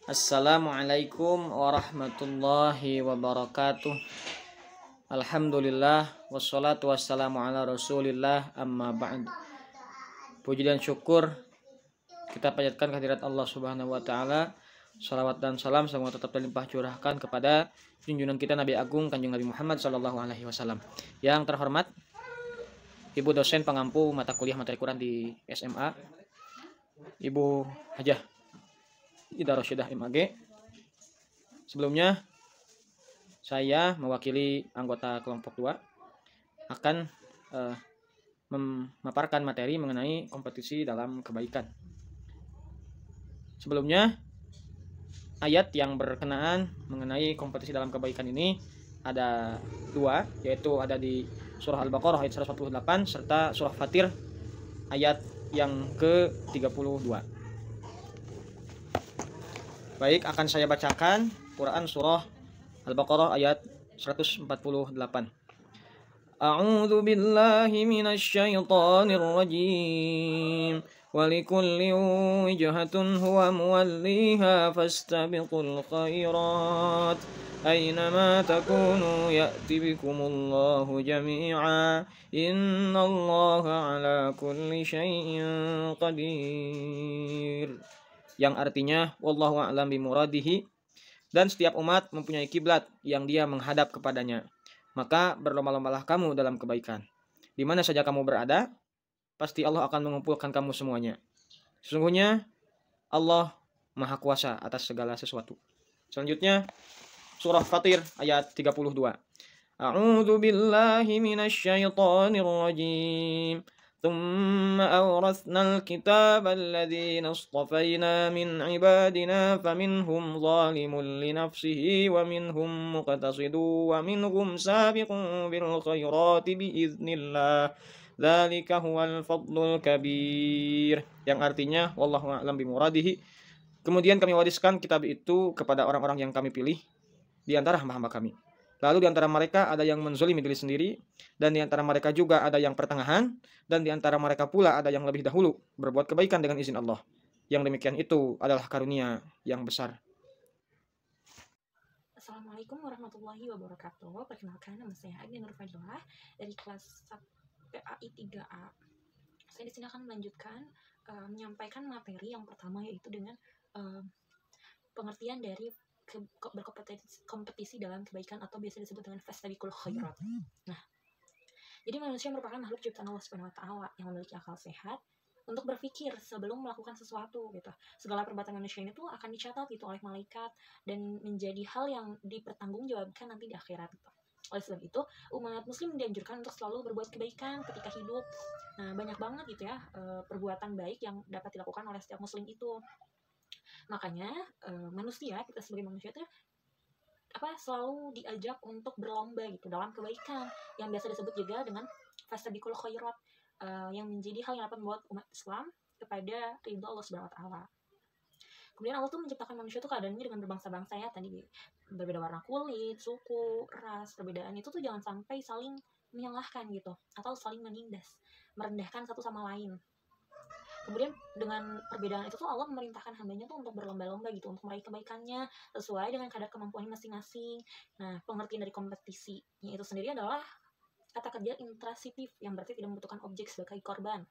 Assalamualaikum warahmatullahi wabarakatuh. Alhamdulillah wassalatu wassalamu ala Rasulillah amma ba'd. Puji dan syukur kita panjatkan kehadirat Allah Subhanahu wa taala. Salawat dan salam semoga tetap terlimpah curahkan kepada junjungan kita Nabi Agung Kanjeng Nabi Muhammad sallallahu alaihi wasallam. Yang terhormat Ibu dosen pengampu mata kuliah materi Quran di SMA, Ibu Hajah Ida Rosyidah MAG. Sebelumnya saya mewakili anggota kelompok 2 akan memaparkan materi mengenai kompetisi dalam kebaikan. Sebelumnya, ayat yang berkenaan mengenai kompetisi dalam kebaikan ini ada 2, yaitu ada di surah Al-Baqarah ayat 148 serta surah Fatir ayat yang ke-32. Baik, akan saya bacakan Quran surah Al-Baqarah ayat 148. A'udzu billahi minasyaitonir rajim. Walikulli wijhatun huwa muwalliha fastabiqul khairat. Aynama takunu ya'ti bikumullahu jami'a. Innallaha ala kulli syai'in qadir. Yang artinya wallahu a'lam bimuradihi, dan setiap umat mempunyai kiblat yang dia menghadap kepadanya. Maka berlomba-lombalah kamu dalam kebaikan. Di mana saja kamu berada, pasti Allah akan mengumpulkan kamu semuanya. Sesungguhnya Allah Maha Kuasa atas segala sesuatu. Selanjutnya surah Fatir ayat 32. A'udzu billahi minasyaitonir rajim. ثم أورثنا الكتاب الذين اصطفينا من عبادنا فمنهم ظالم لنفسه ومنهم مقتصد ومنهم سابق بالخيرات بإذن الله ذلك هو الفضل الكبير. Yang artinya wallahu a'lam bimuradihi. Kemudian kami wariskan kitab itu kepada orang-orang yang kami pilih di antara hamba-hamba kami. Lalu di antara mereka ada yang menzalimi diri sendiri, dan di antara mereka juga ada yang pertengahan, dan di antara mereka pula ada yang lebih dahulu berbuat kebaikan dengan izin Allah. Yang demikian itu adalah karunia yang besar. Assalamualaikum warahmatullahi wabarakatuh. Perkenalkan, nama saya Agni Nur Fadilah dari kelas PAI 3A. Saya di sini akan melanjutkan menyampaikan materi yang pertama, yaitu dengan pengertian dari berkompetisi dalam kebaikan atau biasa disebut dengan fastabiqul khairat. Nah, jadi manusia merupakan makhluk ciptaan Allah Subhanahu wa taala yang memiliki akal sehat untuk berpikir sebelum melakukan sesuatu gitu. Segala perbuatan manusia ini tuh akan dicatat gitu oleh malaikat dan menjadi hal yang dipertanggungjawabkan nanti di akhirat gitu. Oleh sebab itu, umat muslim dianjurkan untuk selalu berbuat kebaikan ketika hidup. Nah, banyak banget gitu ya perbuatan baik yang dapat dilakukan oleh setiap muslim itu. Makanya kita sebagai manusia itu selalu diajak untuk berlomba gitu dalam kebaikan yang biasa disebut juga dengan fastabiqul khairat, yang menjadi hal yang dapat membuat umat Islam kepada ridho Allah Subhanahu wa taala. Kemudian Allah tuh menciptakan manusia tuh keadaannya dengan berbangsa-bangsa ya, tadi berbeda warna kulit, suku, ras. Perbedaan itu tuh jangan sampai saling menyalahkan gitu atau saling menindas, merendahkan satu sama lain. Kemudian dengan perbedaan itu tuh Allah memerintahkan hambanya tuh untuk berlomba-lomba gitu, untuk meraih kebaikannya sesuai dengan kadar kemampuannya masing-masing. Nah, pengertian dari kompetisinya itu sendiri adalah kata kerja intransitif yang berarti tidak membutuhkan objek sebagai korban.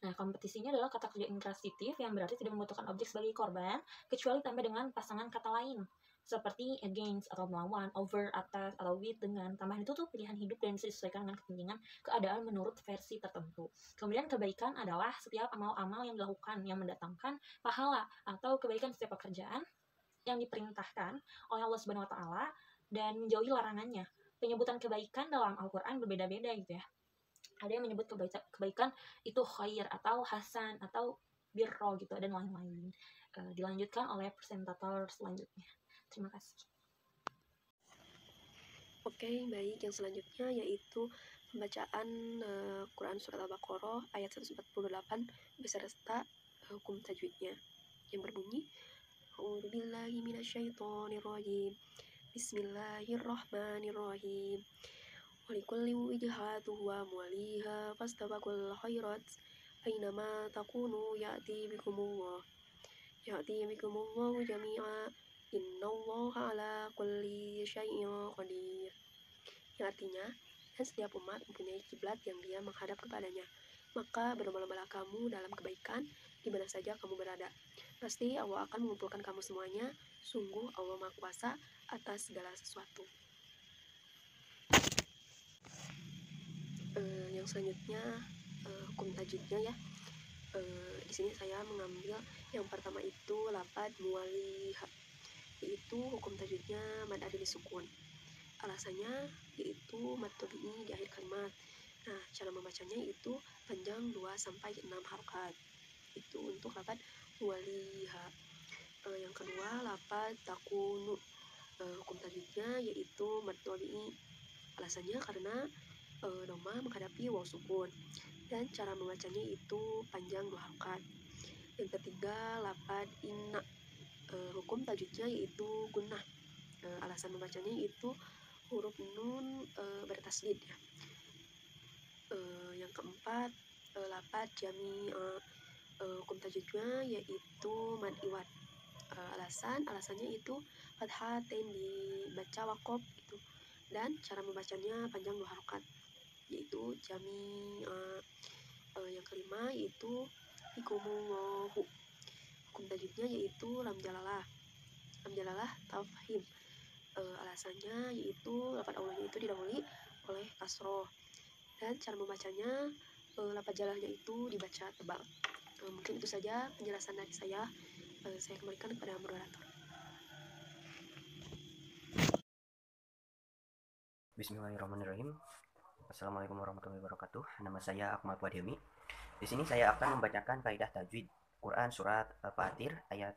Nah, kompetisinya adalah kata kerja intransitif yang berarti tidak membutuhkan objek sebagai korban, kecuali tambah dengan pasangan kata lain, seperti against atau melawan, over, atas, atau with. Dengan tambahan itu tuh pilihan hidup dan bisa disesuaikan dengan kepentingan keadaan menurut versi tertentu. Kemudian kebaikan adalah setiap amal-amal yang dilakukan yang mendatangkan pahala atau kebaikan setiap pekerjaan yang diperintahkan oleh Allah Subhanahu wa taala dan menjauhi larangannya. Penyebutan kebaikan dalam Al-Qur'an berbeda-beda gitu ya. Ada yang menyebut kebaikan itu khair atau hasan atau birro gitu dan lain-lain. Dilanjutkan oleh presentator selanjutnya. Terima kasih. Oke, baik. Yang selanjutnya yaitu pembacaan Quran Surat Al-Baqarah ayat 148 beserta hukum tajwidnya yang berbunyi A'udzubillahi minasyaitonirrajim. Bismillahirrahmanirrahim. Walikulli wijhatun huwa muwalliha fastabiqul khairat. Aynama takunu ya'ti bikumullah ya'ti bikumullahu jami'a innallaha ala kulli syai'in qadir. Yang artinya, dan setiap umat mempunyai kiblat yang dia menghadap kepadanya. Maka berlomba-lombalah kamu dalam kebaikan di mana saja kamu berada. Pasti Allah akan mengumpulkan kamu semuanya. Sungguh Allah Maha Kuasa atas segala sesuatu. Yang selanjutnya hukum tajwidnya ya. Di sini saya mengambil yang pertama itu lafadz muwaliha, yaitu hukum tajwidnya mad adli sukun. Alasannya yaitu mad tabi'i di akhir kalimat. Nah, cara membacanya itu panjang 2-6 harokat. Itu untuk lafadz muwaliha. Yang kedua lafadz takunu, hukum tajwidnya yaitu mad tabi'i. Alasannya karena doma menghadapi waw sukun, dan cara membacanya itu panjang 2 harokat. Yang ketiga lafadz inna, hukum tajwidnya yaitu gunnah. Alasan membacanya itu huruf nun bertasdid ya. Yang keempat lafadz jami'a, hukum tajwidnya yaitu mad iwad. Alasannya itu fathatain dibaca wakof gitu, dan cara membacanya panjang 2 harokat yaitu jami'a. Yang kelima yaitu bikumullahu, hukum tajwidnya yaitu lam jalalah tafhim. Alasannya yaitu lafadz awalnya itu didahului oleh kasroh, dan cara membacanya lafadz jalalnya itu dibaca tebal. Mungkin itu saja penjelasan dari saya. Saya kembalikan kepada moderator. Bismillahirrahmanirrahim. Assalamualaikum warahmatullahi wabarakatuh. Nama saya Ahmad Wademi. Di sini saya akan membacakan kaidah tajwid Quran surat Al-Fatir ayat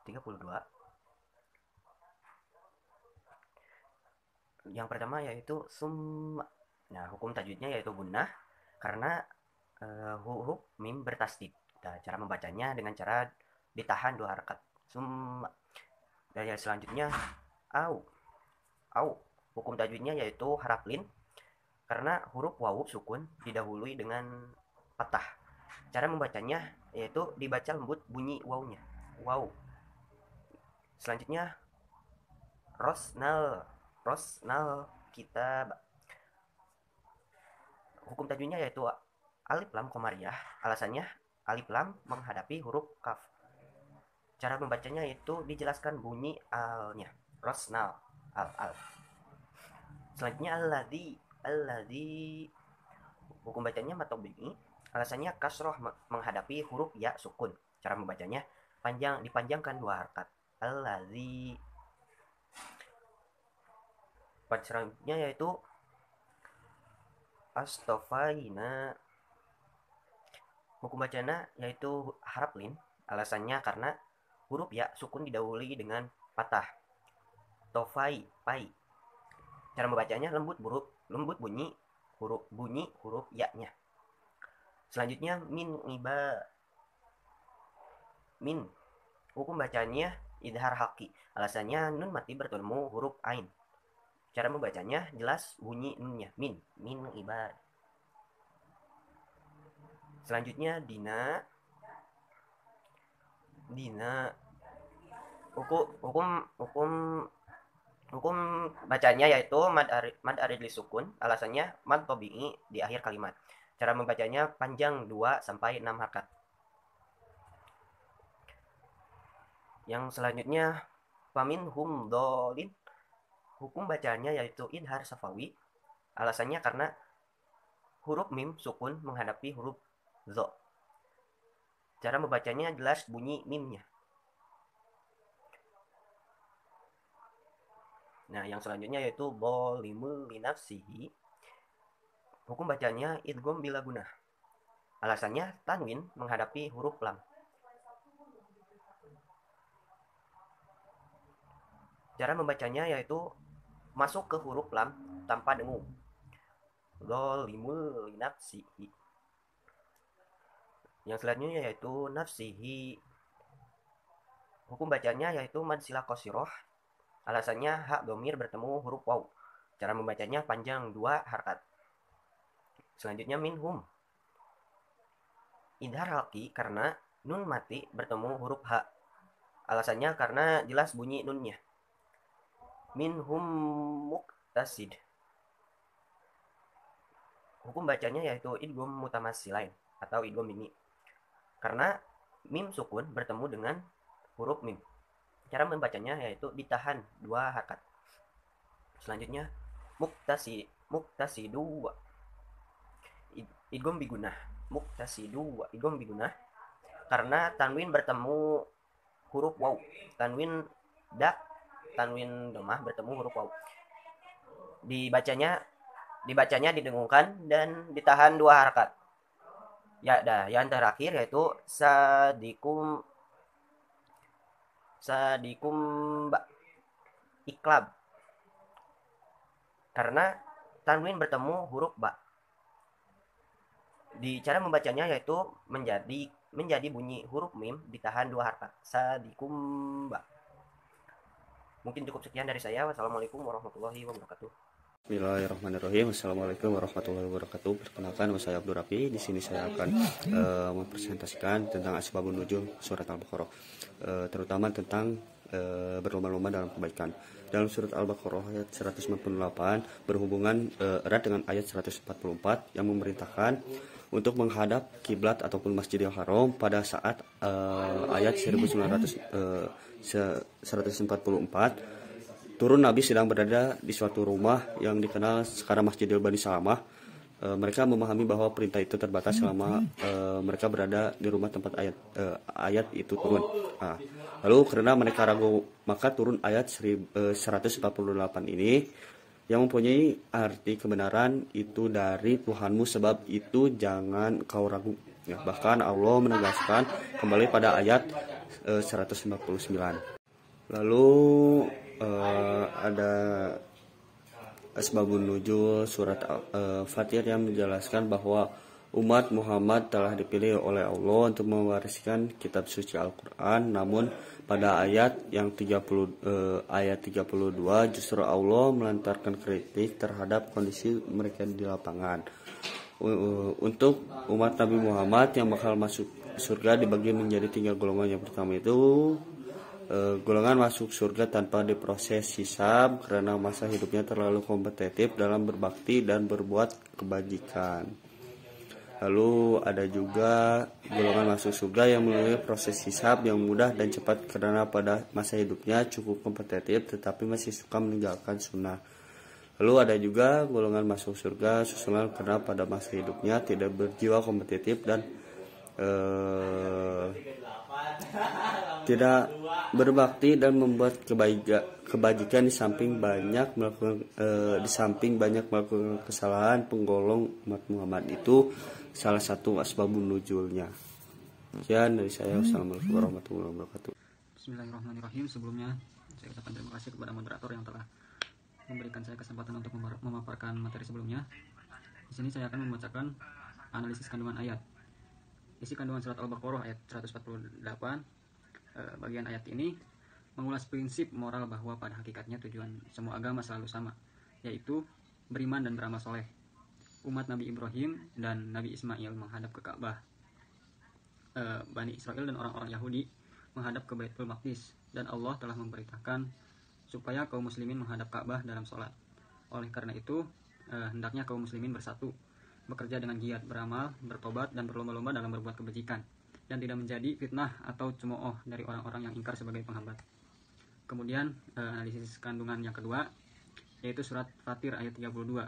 32. Yang pertama yaitu summa. Nah, hukum tajwidnya yaitu gunnah karena huruf mim bertasdid. Nah, cara membacanya dengan cara ditahan 2 harakat. Summa. Dan yang selanjutnya au. Hukum tajwidnya yaitu haraf lin karena huruf wawu sukun didahului dengan patah. Cara membacanya yaitu dibaca lembut bunyi wawunya. Wow. Selanjutnya rosnal kitab. Hukum tajwidnya yaitu alif lam komariah. Alasannya alif lam menghadapi huruf kaf. Cara membacanya itu dijelaskan bunyi alnya. Rosnal al. Selanjutnya alladzi. Hukum bacanya mad tabi'i. Alasannya kasroh menghadapi huruf ya sukun. Cara membacanya dipanjangkan 2 harakat. Alladzi. Pada selanjutnya yaitu astofaina. Hukum bacanya yaitu harap lin. Alasannya karena huruf ya sukun didahului dengan patah. Tofai, pai. Cara membacanya lembut bunyi huruf ya-nya. Selanjutnya min. Hukum bacanya idhar haki. Alasannya nun mati bertemu huruf ain. Cara membacanya jelas bunyi nunnya. Min ibad. Selanjutnya dina. Hukum bacanya yaitu mad aridli sukun. Alasannya mad tabi'i di akhir kalimat. Cara membacanya panjang 2-6 harakat. Yang selanjutnya faminhum dhalin. Hukum bacanya yaitu idhar safawi. Alasannya karena huruf mim sukun menghadapi huruf zo. Cara membacanya jelas bunyi mimnya. Nah, yang selanjutnya yaitu bolimul linafsihi. Hukum bacanya idgham bila gunah. Alasannya tanwin menghadapi huruf lam. Cara membacanya yaitu masuk ke huruf lam tanpa dengung. Bolimul linafsihi. Yang selanjutnya yaitu nafsihi. Hukum bacanya yaitu mad silah qasirah. Alasannya hak domir bertemu huruf waw. Cara membacanya panjang 2 harakat. Selanjutnya minhum. Idhar halki karena nun mati bertemu huruf ha. Alasannya karena jelas bunyi nunnya. Minhum muqtasid. Hukum bacanya yaitu idgham mutamatsilain atau idgham mimi. Karena mim sukun bertemu dengan huruf mim. Cara membacanya yaitu ditahan 2 harakat. Selanjutnya muktasidu idgham bigunah. Muktasidu idgham bigunah. Karena tanwin bertemu huruf waw. Tanwin domah bertemu huruf waw. Dibacanya didengungkan dan ditahan 2 harakat. Ya, yang terakhir yaitu sadikum iklab. Karena tanwin bertemu huruf ba. Di cara membacanya yaitu menjadi bunyi huruf mim ditahan 2 harakat. Sadikum ba. Mungkin cukup sekian dari saya. Wassalamualaikum warahmatullahi wabarakatuh. Bismillahirrahmanirrahim. Assalamualaikum warahmatullahi wabarakatuh. Perkenalkan, saya Abdul Rafi. Di sini saya akan mempresentasikan tentang asbabun nuzul surat Al-Baqarah, terutama tentang berlomba-lomba dalam kebaikan. Dalam surat Al-Baqarah ayat 198 berhubungan erat dengan ayat 144 yang memerintahkan untuk menghadap kiblat ataupun Masjidil Haram pada saat ayat 144 turun Nabi sedang berada di suatu rumah yang dikenal sekarang Masjidil Bani Salamah. Mereka memahami bahwa perintah itu terbatas selama mereka berada di rumah tempat ayat itu turun. Lalu karena mereka ragu, maka turun ayat 148 ini yang mempunyai arti kebenaran itu dari Tuhanmu, sebab itu jangan kau ragu. Ya, bahkan Allah menegaskan kembali pada ayat 159. Lalu ada asbabun nuzul surat Fatir yang menjelaskan bahwa umat Muhammad telah dipilih oleh Allah untuk mewariskan kitab suci Al-Quran. Namun pada ayat 32 justru Allah melantarkan kritik terhadap kondisi mereka di lapangan. Untuk umat Nabi Muhammad yang bakal masuk surga dibagi menjadi 3 golongan. Yang pertama itu golongan masuk surga tanpa diproses hisab karena masa hidupnya terlalu kompetitif dalam berbakti dan berbuat kebajikan. Lalu ada juga golongan masuk surga yang melalui proses hisab yang mudah dan cepat karena pada masa hidupnya cukup kompetitif tetapi masih suka meninggalkan sunnah. Lalu ada juga golongan masuk surga susulan karena pada masa hidupnya tidak berjiwa kompetitif dan tidak berbakti dan membuat kebajikan di samping banyak melakukan kesalahan. Penggolong umat Muhammad itu salah satu asbabun nuzulnya. Sekian dari saya. Wassalamualaikum warahmatullahi wabarakatuh. Bismillahirrahmanirrahim. Sebelumnya saya ucapkan terima kasih kepada moderator yang telah memberikan saya kesempatan untuk memaparkan materi sebelumnya. Di sini saya akan membacakan analisis kandungan ayat. Isi kandungan surat Al-Baqarah ayat 148. Bagian ayat ini mengulas prinsip moral bahwa pada hakikatnya tujuan semua agama selalu sama, yaitu beriman dan beramal soleh. Umat Nabi Ibrahim dan Nabi Ismail menghadap ke Ka'bah. Bani Israel dan orang-orang Yahudi menghadap ke Baitul Maqdis, dan Allah telah memerintahkan supaya kaum muslimin menghadap Ka'bah dalam sholat. Oleh karena itu, hendaknya kaum muslimin bersatu, bekerja dengan giat, beramal, bertobat, dan berlomba-lomba dalam berbuat kebajikan, dan tidak menjadi fitnah atau cemooh dari orang-orang yang ingkar sebagai penghambat. Kemudian analisis kandungan yang kedua, yaitu surat Fatir ayat 32,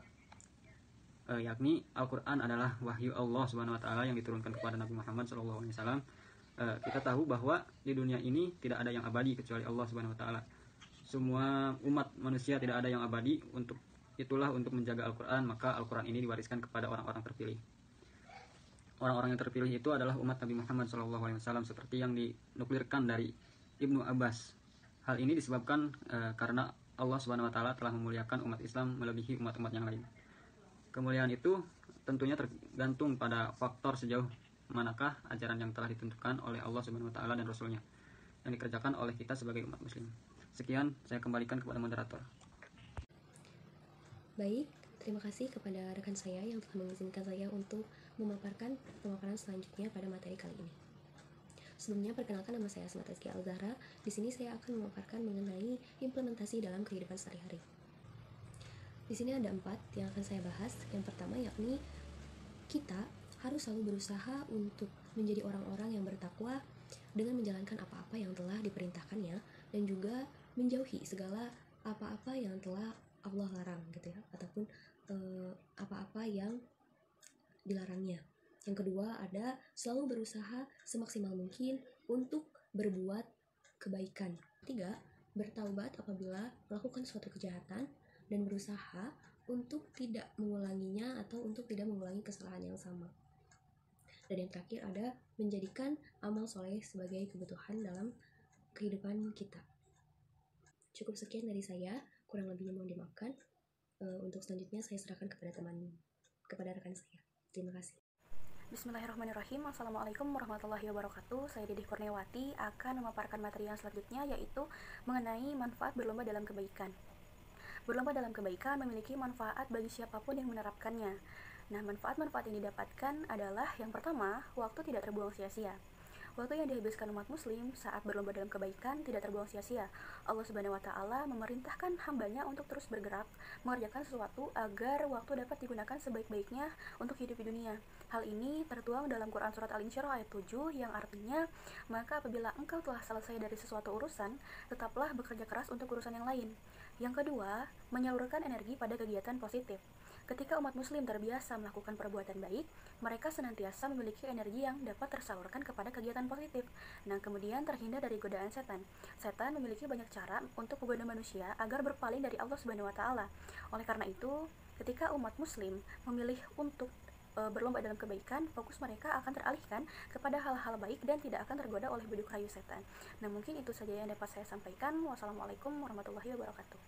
yakni Al-Quran adalah wahyu Allah Subhanahu Wa Taala yang diturunkan kepada Nabi Muhammad SAW. Kita tahu bahwa di dunia ini tidak ada yang abadi kecuali Allah Subhanahu Wa Taala. Semua umat manusia tidak ada yang abadi. Itulah untuk menjaga Al-Quran, maka Al-Quran ini diwariskan kepada orang-orang terpilih. Orang-orang yang terpilih itu adalah umat Nabi Muhammad SAW, seperti yang dinuklirkan dari Ibnu Abbas. Hal ini disebabkan karena Allah Subhanahu Wa Taala telah memuliakan umat Islam melebihi umat-umat yang lain. Kemuliaan itu tentunya tergantung pada faktor sejauh manakah ajaran yang telah ditentukan oleh Allah Subhanahu Wa Taala dan Rasulnya yang dikerjakan oleh kita sebagai umat Muslim. Sekian, saya kembalikan kepada moderator. Baik, terima kasih kepada rekan saya yang telah mengizinkan saya untuk memaparkan pemaparan selanjutnya pada materi kali ini. Sebelumnya perkenalkan, nama saya Asma Tazkia Al-Zahra. Di sini saya akan memaparkan mengenai implementasi dalam kehidupan sehari-hari. Di sini ada 4 yang akan saya bahas. Yang pertama yakni kita harus selalu berusaha untuk menjadi orang-orang yang bertakwa dengan menjalankan apa-apa yang telah diperintahkannya dan juga menjauhi segala apa-apa yang telah Allah larang gitu ya, ataupun apa-apa yang dilarangnya. Yang kedua ada selalu berusaha semaksimal mungkin untuk berbuat kebaikan. Ketiga, bertaubat apabila melakukan suatu kejahatan dan berusaha untuk tidak mengulanginya atau untuk tidak mengulangi kesalahan yang sama. Dan yang terakhir ada menjadikan amal soleh sebagai kebutuhan dalam kehidupan kita. Cukup sekian dari saya, kurang lebihnya mohon dimaafkan. Untuk selanjutnya saya serahkan kepada rekan saya. Terima kasih. Bismillahirrahmanirrahim. Assalamualaikum warahmatullahi wabarakatuh. Saya Didi Kurniawati akan memaparkan materi yang selanjutnya, yaitu mengenai manfaat berlomba dalam kebaikan. Berlomba dalam kebaikan memiliki manfaat bagi siapapun yang menerapkannya. Nah, manfaat-manfaat yang didapatkan adalah yang pertama, waktu tidak terbuang sia-sia. Waktu yang dihabiskan umat muslim saat berlomba dalam kebaikan tidak terbuang sia-sia. Allah Subhanahu wa Ta'ala memerintahkan hambanya untuk terus bergerak, mengerjakan sesuatu agar waktu dapat digunakan sebaik-baiknya untuk hidup di dunia. Hal ini tertuang dalam Quran Surat Al-Insyirah ayat 7 yang artinya, maka apabila engkau telah selesai dari sesuatu urusan, tetaplah bekerja keras untuk urusan yang lain. Yang kedua, menyalurkan energi pada kegiatan positif. Ketika umat muslim terbiasa melakukan perbuatan baik, mereka senantiasa memiliki energi yang dapat tersalurkan kepada kegiatan positif. Nah, kemudian terhindar dari godaan setan. Setan memiliki banyak cara untuk menggoda manusia agar berpaling dari Allah Subhanahu wa Ta'ala. Oleh karena itu, ketika umat muslim memilih untuk berlomba dalam kebaikan, fokus mereka akan teralihkan kepada hal-hal baik dan tidak akan tergoda oleh beduk rayu setan. Nah, mungkin itu saja yang dapat saya sampaikan. Wassalamualaikum warahmatullahi wabarakatuh.